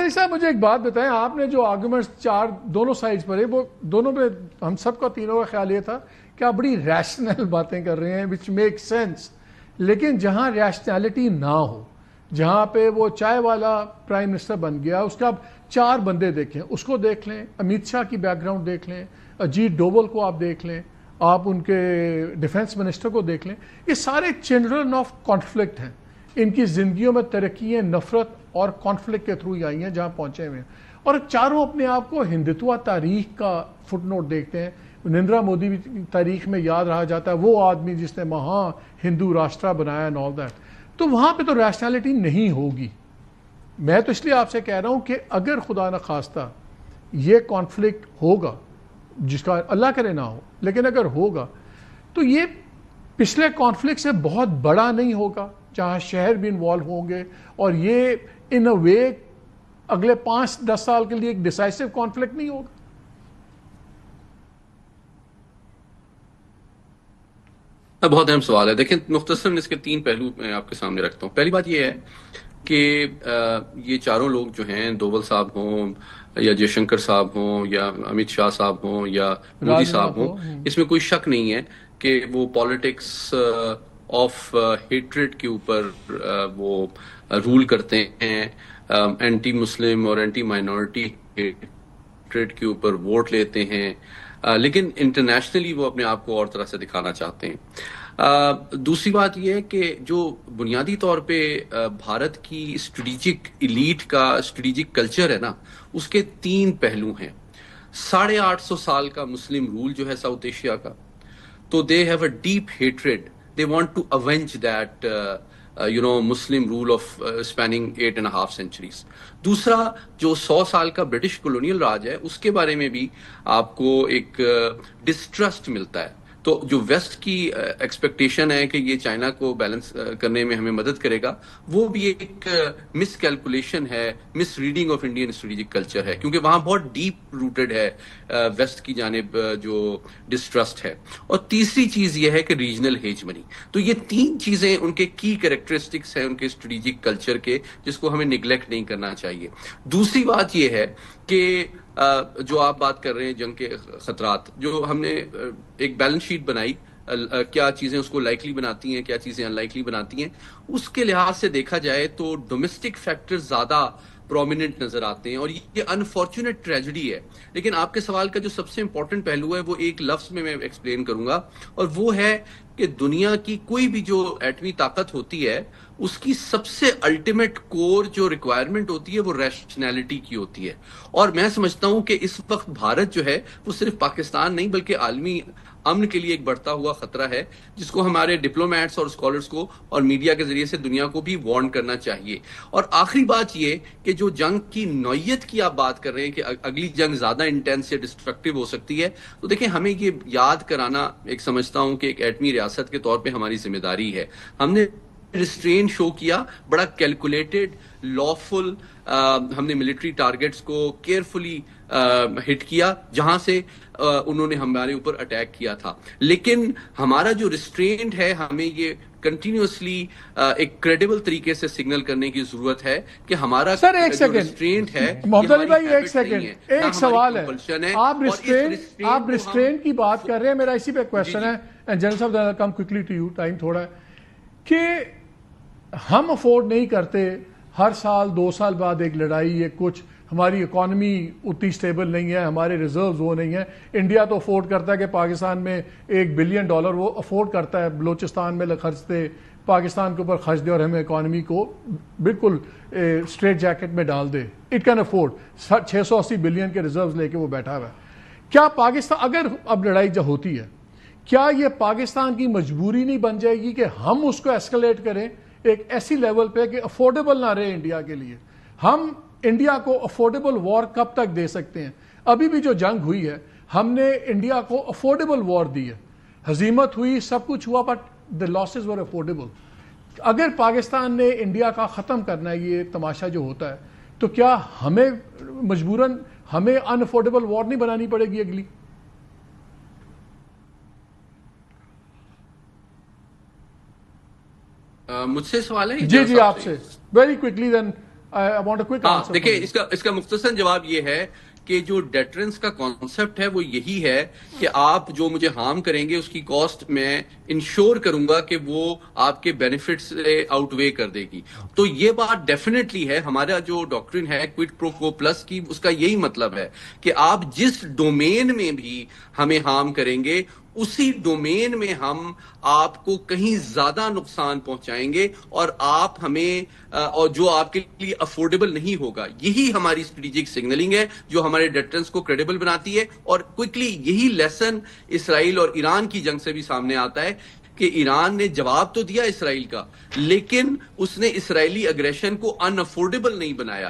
علی صاحب مجھے ایک بات بتائیں, آپ نے جو آرگومنٹس چار دونوں سائڈز پر ہے وہ دونوں میں ہم سب کا تینوں کا خیال یہ تھا کہ آپ بڑی ریشنل باتیں کر رہے ہیں وچ میک سینس, لیکن جہاں ریشنلٹی نہ ہو, جہاں پہ وہ چائے والا پرائم منسٹر بن گیا, اس کا آپ چار بندے دیکھیں, اس کو دیکھ لیں, امیت شاہ کی بیک گراؤنڈ دیکھ لیں, اجیت ڈوبل کو آپ دیکھ لیں, آپ ان کے ڈیفنس منسٹر کو دیکھ لیں, یہ سارے چلڈرن آف کانفلکٹ ہیں. ان کی زندگیوں میں ترقیاں نفرت اور کانفلکٹ کے تھرو ہی آئی ہیں جہاں پہنچے ہوئے ہیں, اور چاروں اپنے آپ کو ہندوتوا تاریخ کا فٹ نوٹ دیکھتے ہیں. نریندر مودی بھی تاریخ میں یاد رہا جاتا ہے, وہ آدمی جس نے مہا ہندو راشٹرا بنایا اینڈ آل دیٹ. تو وہاں پہ تو ریشنلٹی نہیں ہوگی. میں تو اس لیے آپ سے کہہ رہا ہوں کہ اگر خدا نہ خواستہ یہ کانفلکٹ ہوگا, جس کا اللہ کرے نہ ہو, لیکن اگر ہوگا تو یہ پچھلے کانفلکٹ سے بہت بڑا نہیں ہوگا, جہاں شہر بھی انوالو ہوں گے, اور یہ ان اے وے اگلے 5-10 سال کے لیے ایک ڈیسائسو کانفلکٹ نہیں ہوگا. بہت اہم سوال ہے. دیکھیں مختصراً اس کے 3 پہلو میں آپ کے سامنے رکھتا ہوں. پہلی بات یہ ہے کہ یہ چاروں لوگ جو ہیں, دوول صاحب ہوں یا جے شنکر صاحب ہوں یا امیت شاہ صاحب ہوں یا مودی صاحب ہوں, اس میں کوئی شک نہیں ہے کہ وہ پالیٹکس آف ہیٹریڈ کے اوپر وہ رول کرتے ہیں, اینٹی مسلم اور اینٹی مائنورٹی ہیٹریڈ کے اوپر ووٹ لیتے ہیں, لیکن انٹرنیشنلی وہ اپنے آپ کو اور طرح سے دکھانا چاہتے ہیں. دوسری بات یہ ہے کہ جو بنیادی طور پہ بھارت کی اسٹریٹجک ایلیٹ کا اسٹریٹجک کلچر ہے نا, اس کے 3 پہلو ہیں. 850 سال کا مسلم رول جو ہے ساؤتھ ایشیا کا, تو they have a deep hatred, they want to avenge that Muslim rule of spanning 8.5 centuries. دوسرا جو 100 سال کا برٹش کولونیل راج ہے, اس کے بارے میں بھی آپ کو ایک ڈسٹرسٹ ملتا ہے. تو جو ویسٹ کی ایکسپیکٹیشن ہے کہ یہ چائنا کو بیلنس کرنے میں ہمیں مدد کرے گا, وہ بھی ایک مس کیلکولیشن ہے, misreading of Indian strategic culture ہے, کیونکہ وہاں بہت ڈیپ روٹڈ ہے ویسٹ کی جانب جو ڈسٹرسٹ ہے. اور تیسری چیز یہ ہے کہ ریجنل ہیجمنی. تو یہ 3 چیزیں ان کے کی کریکٹرسٹکس ہیں ان کے اسٹریٹجک کلچر کے, جس کو ہمیں نگلیکٹ نہیں کرنا چاہیے. دوسری بات یہ ہے کہ جو آپ بات کر رہے ہیں جنگ کے خطرات, جو ہم نے ایک بیلنس شیٹ بنائی, کیا چیزیں اس کو لائکلی بناتی ہیں, کیا چیزیں ان لائکلی بناتی ہیں, اس کے لحاظ سے دیکھا جائے تو ڈومیسٹک فیکٹر زیادہ پرومیننٹ نظر آتے ہیں, اور یہ انفارچونیٹ ٹریجڈی ہے. لیکن آپ کے سوال کا جو سب سے امپورٹنٹ پہلو ہے وہ ایک لفظ میں ایکسپلین کروں گا, اور وہ ہے کہ دنیا کی کوئی بھی جو ایٹمی طاقت ہوتی ہے, اس کی سب سے الٹیمیٹ کور جو ریکوائرمنٹ ہوتی ہے وہ ریشنلٹی کی ہوتی ہے. اور میں سمجھتا ہوں کہ اس وقت بھارت جو ہے وہ صرف پاکستان نہیں بلکہ عالمی امن کے لیے ایک بڑھتا ہوا خطرہ ہے, جس کو ہمارے ڈپلومیٹس اور اسکالرس کو اور میڈیا کے ذریعے سے دنیا کو بھی وارن کرنا چاہیے. اور آخری بات یہ کہ جو جنگ کی نوعیت کی آپ بات کر رہے ہیں کہ اگلی جنگ زیادہ انٹینس یا ڈسٹرکٹیو ہو سکتی ہے, تو دیکھیں ہمیں یہ یاد کرانا ایک سمجھتا ہوں کہ ایک ایٹمی ریاست کے طور پہ ہماری ذمہ داری ہے. ہم نے ریسٹرین شو کیا, بڑا کیلکولیٹڈ لافل, ہم نے ملٹری ٹارگٹس کو کیئرفلی ہٹ کیا جہاں سے انہوں نے ہمارے اوپر اٹیک کیا تھا. لیکن ہمارا جو ریسٹرینٹ ہے, ہمیں یہ کنٹینیوسلی ایک کریڈیبل طریقے سے سگنل کرنے کی ضرورت ہے کہ ہمارا جو ریسٹرینٹ ہے, محمد علی بھائی ایک سیکنڈ, ایک سوال ہے, آپ ریسٹرینٹ کی بات کر رہے ہیں, میرا اسی پہ کویسچن ہے, جنرل صاحب کم کوئکلی ٹو یو, ٹائم تھوڑا ہے, کہ ہم افورڈ نہیں کرتے ہر سال 2 سال بعد ایک لڑائی, یہ کچھ ہماری اکانومی اتنی سٹیبل نہیں ہے, ہمارے ریزروز وہ نہیں ہیں. انڈیا تو افورڈ کرتا ہے کہ پاکستان میں $1 بلین وہ افورڈ کرتا ہے بلوچستان میں خرچ دے, پاکستان کے اوپر خرچ دے اور ہمیں اکانومی کو بالکل اسٹریٹ جیکٹ میں ڈال دے. اٹ کین افورڈ 680 بلین کے ریزروز لے کے وہ بیٹھا ہوا ہے. کیا پاکستان اگر اب لڑائی جب ہوتی ہے, کیا یہ پاکستان کی مجبوری نہیں بن جائے گی کہ ہم اس کو ایسکلیٹ کریں ایک ایسی لیول پہ کہ افورڈیبل نہ رہے انڈیا کے لیے؟ ہم انڈیا کو افورڈیبل وار کب تک دے سکتے ہیں؟ ابھی بھی جو جنگ ہوئی ہے ہم نے انڈیا کو افورڈیبل وار دی ہے, ہزیمت ہوئی, سب کچھ ہوا, but the losses were affordable. اگر پاکستان نے انڈیا کا ختم کرنا ہے یہ تماشا جو ہوتا ہے, تو کیا ہمیں مجبوراً ہمیں ان افورڈیبل وار نہیں بنانی پڑے گی اگلی؟ مجھ سے سوال ہے؟ جی آپ سے very quickly, then I want a quick answer. دیکھیں اس کا مختصر جواب یہ ہے کہ جو ڈیٹرنس کا کانسیپٹ ہے وہ یہی ہے کہ آپ جو مجھے ہارم کریں گے اس کی کاسٹ میں انشور کروں گا کہ وہ آپ کے بینیفٹ سے آؤٹ وے کر دے گی. تو یہ بات ڈیفینیٹلی ہے. ہمارا جو ڈاکٹرن ہے کوئڈ پرو کو پلس کی، اس کا یہی مطلب ہے کہ آپ جس ڈومین میں بھی ہمیں ہارم کریں گے اسی ڈومین میں ہم آپ کو کہیں زیادہ نقصان پہنچائیں گے اور آپ ہمیں اور جو آپ کے لیے افورڈیبل نہیں ہوگا. یہی ہماری اسٹریٹجک سگنلنگ ہے جو ہمارے ڈیٹرنس کو کریڈیبل بناتی ہے. اور کوئکلی یہی لیسن اسرائیل اور ایران کی جنگ سے بھی سامنے آتا ہے کہ ایران نے جواب تو دیا اسرائیل کا، لیکن اس نے اسرائیلی اگریشن کو ان افورڈیبل نہیں بنایا.